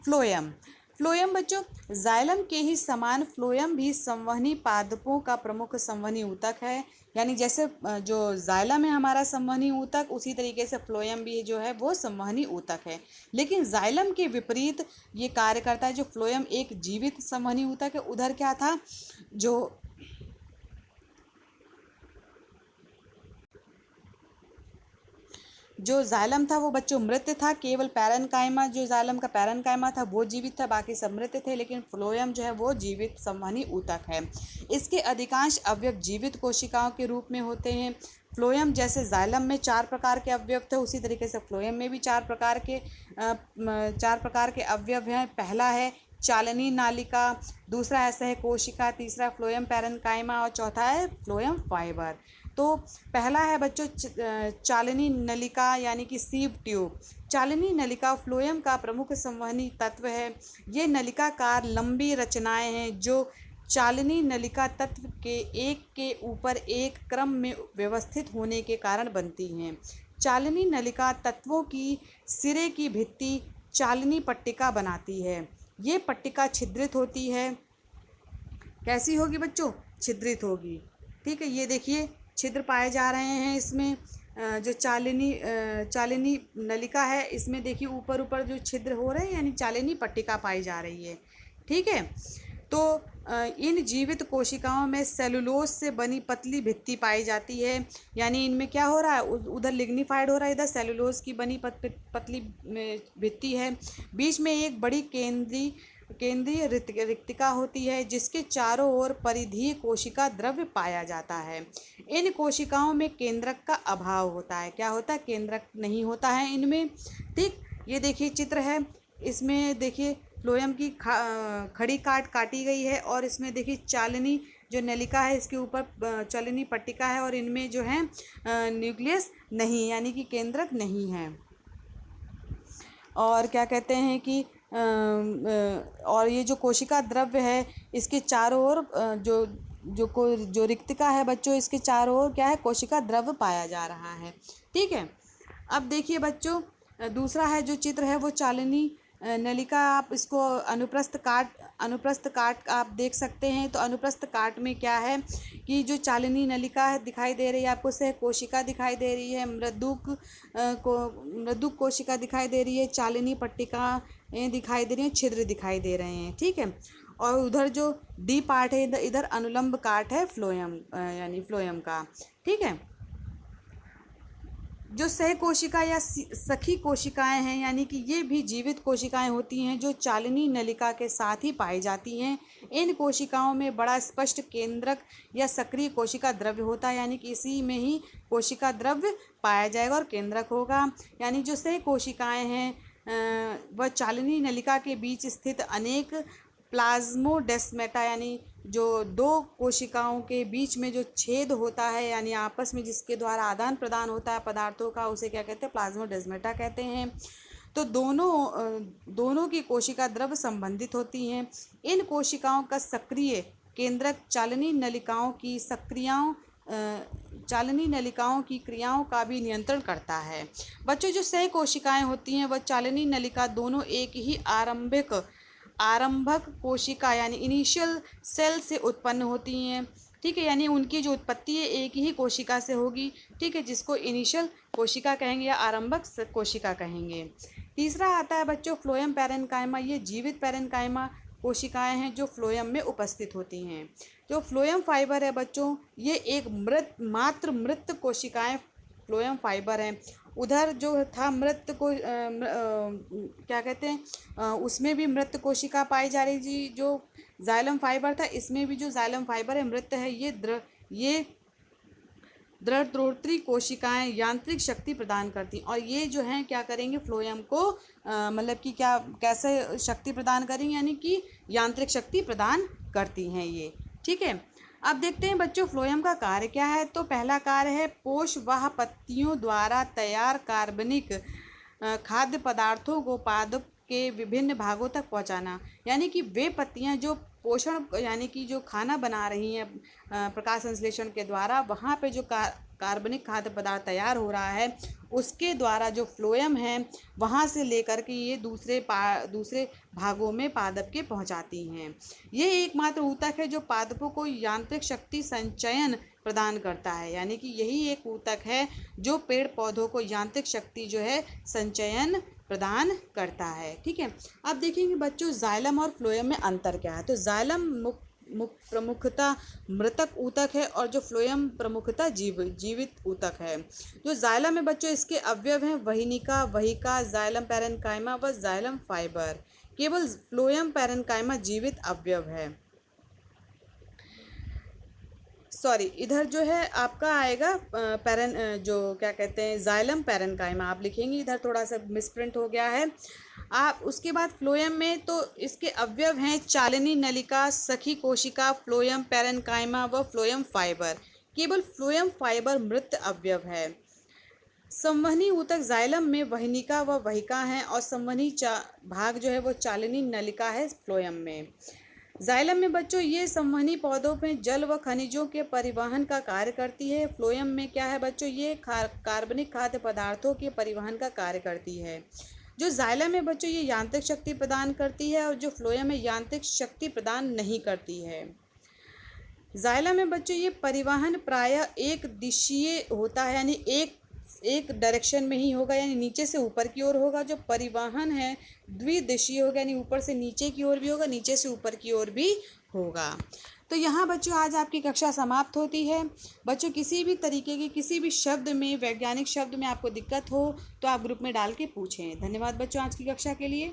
Phloem. Phloem बच्चों xylem के ही समान फ्लोएम भी संवहनी पादपों का प्रमुख संवहनी ऊतक है। यानी जैसे जो जाइलम है हमारा संवहनी ऊतक, उसी तरीके से फ्लोएम भी जो है वो संवहनी ऊतक है। लेकिन जाइलम के विपरीत ये कार्य करता है। जो फ्लोएम एक जीवित संवहनी ऊतक है, उधर क्या था, जो जाइलम था वो बच्चों मृत था। केवल पैरेन्काइमा, जो जाइलम का पैरेन्काइमा था वो जीवित था, बाकी सब मृत थे। लेकिन फ्लोएम जो है वो जीवित संवहनी ऊतक है। इसके अधिकांश अवयव जीवित कोशिकाओं के रूप में होते हैं। फ्लोएम जैसे जाइलम में 4 प्रकार के अवयव थे, उसी तरीके से फ्लोएम में भी 4 प्रकार के अवयव हैं। पहला है चालनी नालिका, दूसरा है सह कोशिका, तीसरा फ्लोएम पैरेन्काइमा और चौथा है फ्लोएम फाइबर। तो पहला है बच्चों चालनी नलिका यानी कि सीव ट्यूब। चालनी नलिका फ्लोएम का प्रमुख संवहनी तत्व है। ये नलिकाकार लंबी रचनाएं हैं जो चालनी नलिका तत्व के एक के ऊपर एक क्रम में व्यवस्थित होने के कारण बनती हैं। चालनी नलिका तत्वों की सिरे की भित्ति चालनी पट्टिका बनाती है। ये पट्टिका छिद्रित होती है। कैसी होगी बच्चों? छिद्रित होगी। ठीक है, ये देखिए छिद्र पाए जा रहे हैं इसमें। जो चालनी नलिका है, इसमें देखिए ऊपर ऊपर जो छिद्र हो रहे हैं यानी चालनी पट्टिका पाई जा रही है। ठीक है, तो इन जीवित कोशिकाओं में सेलुलोज से बनी पतली भित्ति पाई जाती है। यानी इनमें क्या हो रहा है, उधर लिग्निफाइड हो रहा है, इधर सेलुलोज की बनी पतली भित्ति है। बीच में एक बड़ी केंद्रीय रिक्तिका होती है जिसके चारों ओर परिधीय कोशिका द्रव्य पाया जाता है। इन कोशिकाओं में केंद्रक का अभाव होता है। क्या होता है? केंद्रक नहीं होता है इनमें। ठीक, ये देखिए चित्र है, इसमें देखिए फ्लोएम की खड़ी काटी गई है और इसमें देखिए चालनी जो नलिका है इसके ऊपर चालनी पट्टिका है और इनमें जो है न्यूक्लियस नहीं, यानी कि केंद्रक नहीं है। और क्या कहते हैं कि और ये जो कोशिका द्रव्य है इसके चारों ओर जो रिक्तिका है बच्चों, इसके चारों ओर क्या है, कोशिका द्रव्य पाया जा रहा है। ठीक है, अब देखिए बच्चों दूसरा है जो चित्र है वो चालनी नलिका। आप इसको अनुप्रस्थ काट आप देख सकते हैं। तो अनुप्रस्थ काट में क्या है कि जो चालनी नलिका है दिखाई दे रही है आपको, सह कोशिका दिखाई दे रही है, मृदुक कोशिका दिखाई दे रही है, चालनी पट्टिका दिखाई दे रही है, छिद्र दिखाई दे रहे हैं। ठीक है, और उधर जो डी पार्ट है इधर अनुलंब काट है फ्लोएम यानी फ्लोएम का। ठीक है, जो सह कोशिका या सखी कोशिकाएं हैं यानी कि ये भी जीवित कोशिकाएं होती हैं जो चालनी नलिका के साथ ही पाई जाती हैं। इन कोशिकाओं में बड़ा स्पष्ट केंद्रक या सक्रिय कोशिका द्रव्य होता है, यानी कि इसी में ही कोशिका द्रव्य पाया जाएगा और केंद्रक होगा। यानी जो सह कोशिकाएं हैं वह चालनी नलिका के बीच स्थित अनेक प्लाज्मोडेस्मेटा यानी जो 2 कोशिकाओं के बीच में जो छेद होता है यानी आपस में जिसके द्वारा आदान प्रदान होता है पदार्थों का, उसे क्या कहते हैं? प्लाज्मोडेस्मेटा कहते हैं। तो दोनों की कोशिका द्रव्य संबंधित होती हैं। इन कोशिकाओं का सक्रिय केंद्रक चालनी नलिकाओं की क्रियाओं का भी नियंत्रण करता है। बच्चों जो सह कोशिकाएं होती हैं वह चालनी नलिका दोनों एक ही आरंभक कोशिका यानी इनिशियल सेल से उत्पन्न होती हैं। ठीक है, यानी उनकी जो उत्पत्ति है एक ही कोशिका से होगी। ठीक है, जिसको इनिशियल कोशिका कहेंगे या आरंभक कोशिका कहेंगे। तीसरा आता है बच्चों फ्लोएम पैरेन्काइमा। ये जीवित पैरेन्काइमा कोशिकाएं हैं जो फ्लोएम में उपस्थित होती हैं। जो फ्लोएम फाइबर है बच्चों, ये एक मृत कोशिकाएं फ्लोएम फाइबर हैं। उधर जो था मृत को क्या कहते हैं, उसमें भी मृत कोशिका पाई जा रही थी। जो जाइलम फाइबर था इसमें भी जो जाइलम फाइबर है मृत है। ये दृढ़ कोशिकाएं यांत्रिक शक्ति प्रदान करती हैं और ये जो हैं क्या करेंगे, फ्लोएम को मतलब कि क्या कैसे शक्ति प्रदान करेंगे, यानी कि यांत्रिक शक्ति प्रदान करती हैं ये। ठीक है, अब देखते हैं बच्चों फ्लोएम का कार्य क्या है। तो पहला कार्य है पोषवाह पत्तियों द्वारा तैयार कार्बनिक खाद्य पदार्थों को के विभिन्न भागों तक पहुंचाना, यानी कि वे पत्तियां जो पोषण यानी कि जो खाना बना रही हैं प्रकाश संश्लेषण के द्वारा, वहाँ पे जो कार्बनिक खाद्य पदार्थ तैयार हो रहा है उसके द्वारा जो फ्लोएम है वहाँ से लेकर के ये दूसरे भागों में पादप के पहुँचाती हैं। ये एकमात्र ऊतक है जो पादपों को यांत्रिक शक्ति संचयन प्रदान करता है, यानी कि यही एक ऊतक है जो पेड़ पौधों को यांत्रिक शक्ति जो है संचयन प्रदान करता है। ठीक है, अब देखेंगे बच्चों जाइलम और फ्लोएम में अंतर क्या है। तो जाइलम प्रमुखता मृतक ऊतक है और जो फ्लोएम प्रमुखता जीवित ऊतक है। जो जाइलम में बच्चों इसके अवयव हैं वहिनिका, वहिका, जाइलम पैरेन्काइमा व जाइलम फाइबर। केवल फ्लोएम पैरेन्काइमा जीवित अवयव है। सॉरी, इधर जो है आपका आएगा जो क्या कहते हैं जाइलम पैरेन्काइमा आप लिखेंगे, इधर थोड़ा सा मिसप्रिंट हो गया है। आप उसके बाद फ्लोएम में तो इसके अवयव हैं चालिनी नलिका, सखी कोशिका, फ्लोएम पैरेन्काइमा व फ्लोएम फाइबर। केवल फ्लोएम फाइबर मृत अवयव है। संवहनी ऊतक जाइलम में वहिनिका व वहिका हैं और संवहनी भाग जो है वो चालिनी नलिका है फ्लोएम में। जाइलम में बच्चों ये संवहनी पौधों में जल व खनिजों के परिवहन का कार्य करती है। फ्लोएम में क्या है बच्चों, ये कार्बनिक खाद्य पदार्थों के परिवहन का कार्य करती है। जो जाइलम में बच्चों ये यांत्रिक शक्ति प्रदान करती है और जो फ्लोएम में यांत्रिक शक्ति प्रदान नहीं करती है। जाइलम में बच्चों ये परिवहन प्रायः एक दिशीय होता है, यानी एक डायरेक्शन में ही होगा, यानी नीचे से ऊपर की ओर होगा। जो परिवहन है द्विदिशीय होगा, यानी ऊपर से नीचे की ओर भी होगा, नीचे से ऊपर की ओर भी होगा। तो यहाँ बच्चों आज आपकी कक्षा समाप्त होती है। बच्चों किसी भी तरीके के किसी भी शब्द में, वैज्ञानिक शब्द में आपको दिक्कत हो तो आप ग्रुप में डाल के पूछें। धन्यवाद बच्चों आज की कक्षा के लिए।